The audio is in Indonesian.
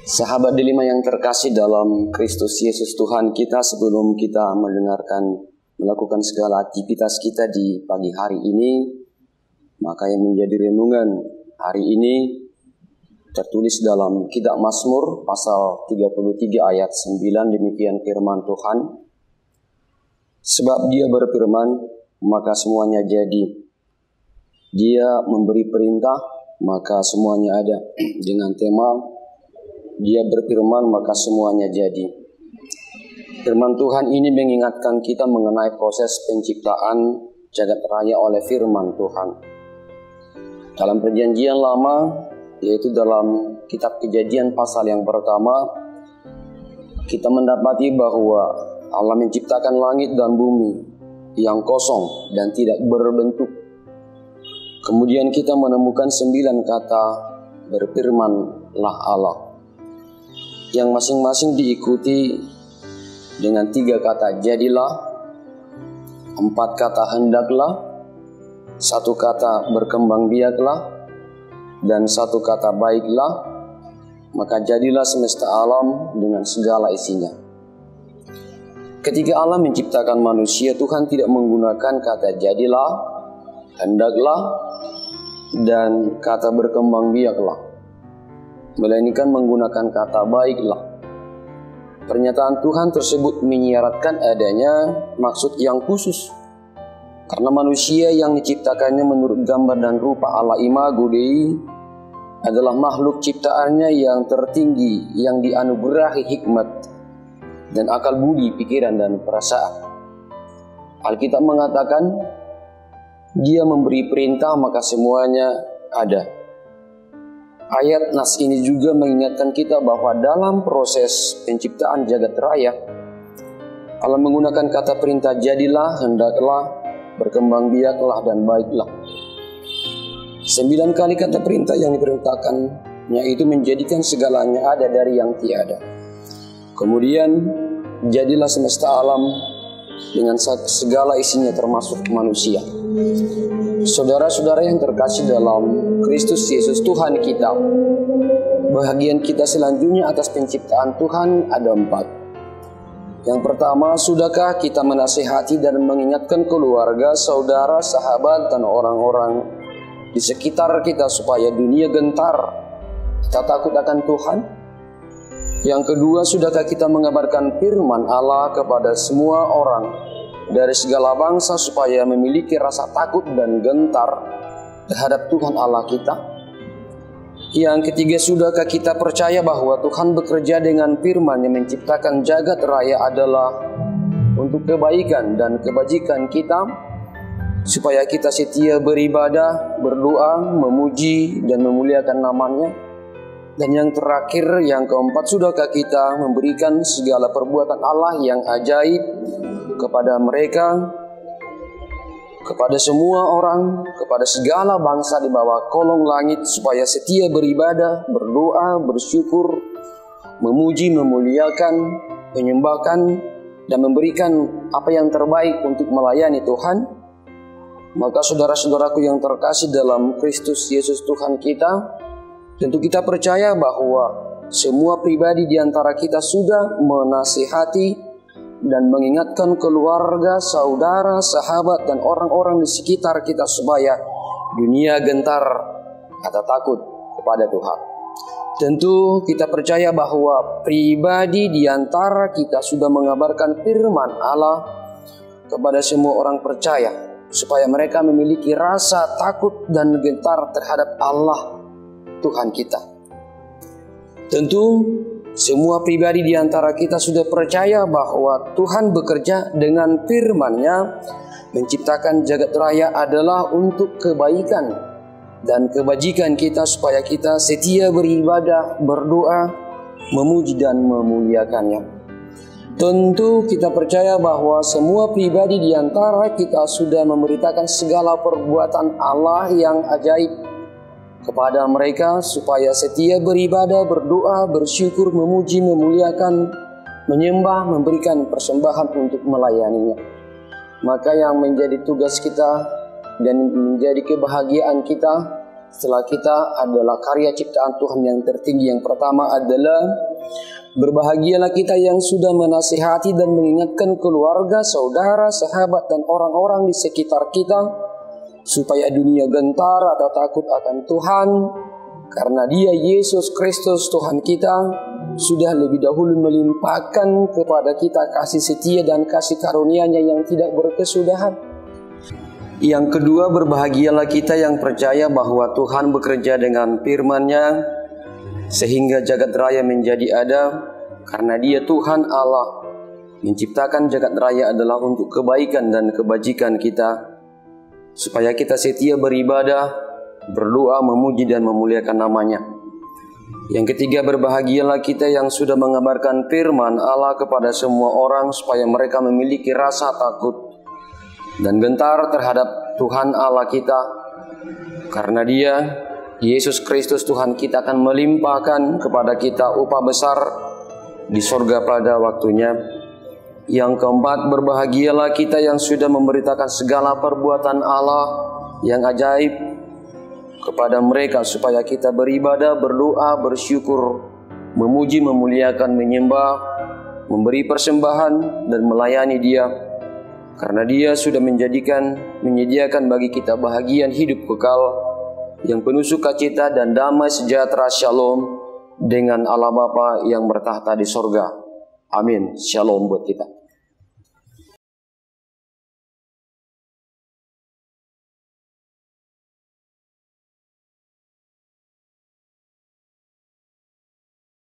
Sahabat delima yang terkasih dalam Kristus Yesus Tuhan kita, sebelum kita melakukan segala aktivitas kita di pagi hari ini, maka yang menjadi renungan hari ini tertulis dalam Kitab Mazmur pasal 33 ayat 9, demikian firman Tuhan. Sebab Dia berfirman, maka semuanya jadi. Dia memberi perintah, maka semuanya ada. Dengan tema Dia berfirman, maka semuanya jadi. Firman Tuhan ini mengingatkan kita mengenai proses penciptaan jagat raya oleh firman Tuhan. Dalam perjanjian lama, yaitu dalam kitab Kejadian pasal yang pertama, kita mendapati bahwa Allah menciptakan langit dan bumi yang kosong dan tidak berbentuk. Kemudian kita menemukan 9 kata berfirmanlah Allah, yang masing-masing diikuti dengan 3 kata jadilah, 4 kata hendaklah, 1 kata berkembang biaklah, dan 1 kata baiklah. Maka jadilah semesta alam dengan segala isinya. Ketika Allah menciptakan manusia, Tuhan tidak menggunakan kata jadilah, hendaklah, dan kata berkembang biaklah, melainkan menggunakan kata baiklah. Pernyataan Tuhan tersebut menyiratkan adanya maksud yang khusus, karena manusia yang diciptakannya menurut gambar dan rupa Allah Imago Dei adalah makhluk ciptaannya yang tertinggi, yang dianugerahi hikmat dan akal budi, pikiran dan perasaan. Alkitab mengatakan, Dia memberi perintah maka semuanya ada. Ayat nas ini juga mengingatkan kita bahwa dalam proses penciptaan jagat raya, Allah menggunakan kata perintah jadilah, hendaklah, berkembang biaklah, dan baiklah. 9 kali kata perintah yang diperintahkannya itu menjadikan segalanya ada dari yang tiada. Kemudian jadilah semesta alam dengan segala isinya termasuk manusia. Saudara-saudara yang terkasih dalam Kristus Yesus Tuhan kita, bahagian kita selanjutnya atas penciptaan Tuhan ada 4. Yang pertama, sudahkah kita menasihati dan mengingatkan keluarga, saudara, sahabat, dan orang-orang di sekitar kita supaya dunia gentar, kita takut akan Tuhan? Yang kedua, sudahkah kita mengabarkan firman Allah kepada semua orang dari segala bangsa supaya memiliki rasa takut dan gentar terhadap Tuhan Allah kita? Yang ketiga, sudahkah kita percaya bahwa Tuhan bekerja dengan firman yang menciptakan jagat raya adalah untuk kebaikan dan kebajikan kita, supaya kita setia beribadah, berdoa, memuji dan memuliakan namanya? Dan yang terakhir, yang keempat, sudahkah kita memberikan segala perbuatan Allah yang ajaib kepada mereka, kepada semua orang, kepada segala bangsa di bawah kolong langit, supaya setia beribadah, berdoa, bersyukur, memuji, memuliakan, menyembahkan, dan memberikan apa yang terbaik untuk melayani Tuhan? Maka saudara-saudaraku yang terkasih dalam Kristus Yesus Tuhan kita, tentu kita percaya bahwa semua pribadi di antara kita sudah menasihati dan mengingatkan keluarga, saudara, sahabat, dan orang-orang di sekitar kita supaya dunia gentar atau takut kepada Tuhan. Tentu kita percaya bahwa pribadi di antara kita sudah mengabarkan firman Allah kepada semua orang percaya, supaya mereka memiliki rasa takut dan gentar terhadap Allah Tuhan kita. Tentu semua pribadi di antara kita sudah percaya bahwa Tuhan bekerja dengan firman-Nya menciptakan jagat raya adalah untuk kebaikan dan kebajikan kita, supaya kita setia beribadah, berdoa, memuji dan memuliakannya. Tentu kita percaya bahwa semua pribadi di antara kita sudah memberitakan segala perbuatan Allah yang ajaib kepada mereka, supaya setia beribadah, berdoa, bersyukur, memuji, memuliakan, menyembah, memberikan persembahan untuk melayaninya. Maka yang menjadi tugas kita dan menjadi kebahagiaan kita setelah kita adalah karya ciptaan Tuhan yang tertinggi. Yang pertama adalah berbahagialah kita yang sudah menasihati dan mengingatkan keluarga, saudara, sahabat, dan orang-orang di sekitar kita, supaya dunia gentar atau takut akan Tuhan, karena Dia, Yesus Kristus Tuhan kita, sudah lebih dahulu melimpahkan kepada kita kasih setia dan kasih karunia-Nya yang tidak berkesudahan. Yang kedua, berbahagialah kita yang percaya bahwa Tuhan bekerja dengan firman-Nya sehingga jagat raya menjadi ada, karena Dia Tuhan Allah. Menciptakan jagat raya adalah untuk kebaikan dan kebajikan kita, supaya kita setia beribadah, berdoa, memuji dan memuliakan nama-Nya. Yang ketiga, berbahagialah kita yang sudah mengabarkan firman Allah kepada semua orang, supaya mereka memiliki rasa takut dan gentar terhadap Tuhan Allah kita, karena Dia, Yesus Kristus Tuhan kita, akan melimpahkan kepada kita upah besar di sorga pada waktunya. Yang keempat, berbahagialah kita yang sudah memberitakan segala perbuatan Allah yang ajaib kepada mereka, supaya kita beribadah, berdoa, bersyukur, memuji, memuliakan, menyembah, memberi persembahan dan melayani Dia, karena Dia sudah menyediakan bagi kita bahagian hidup kekal yang penuh sukacita dan damai sejahtera, shalom, dengan Allah Bapa yang bertahta di sorga. Amin. Shalom buat kita.